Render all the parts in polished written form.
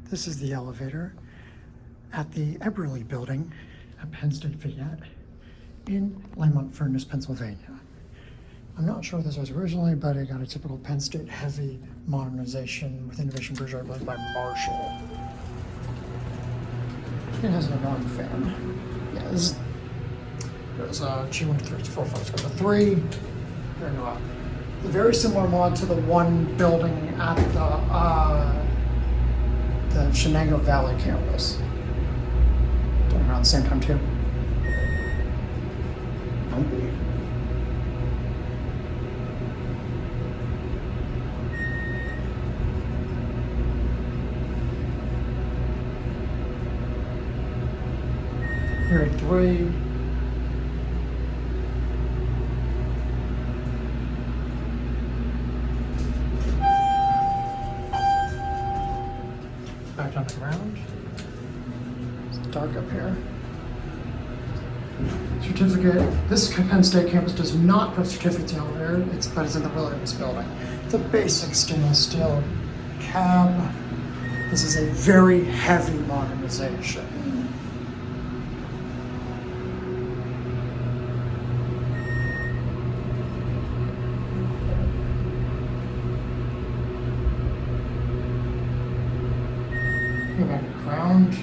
This is the elevator at the Eberly building at Penn State Fayette in Lemont, Pennsylvania. I'm not sure what this was originally, but it got a typical Penn State heavy modernization with Innovation Bruiser led by Marshall. It has an alarm fan. Yeah, this is, there's a G1 to 3 to 4 folks. Got the 3. There you go. A very similar mod to the one building at the Shenango Valley campus. Done around the same time too. Might be. Here at 3. Back down to the ground. It's dark up here. Certificate. This Penn State campus does not put certificates in the elevator, but it's in the Williams building. It's a basic stainless steel cab. This is a very heavy modernization. Go back to ground.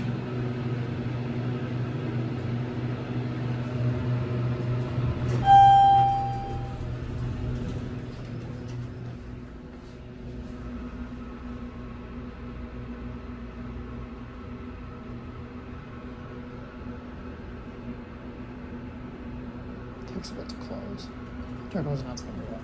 Takes a bit to close. There goes not going to do that.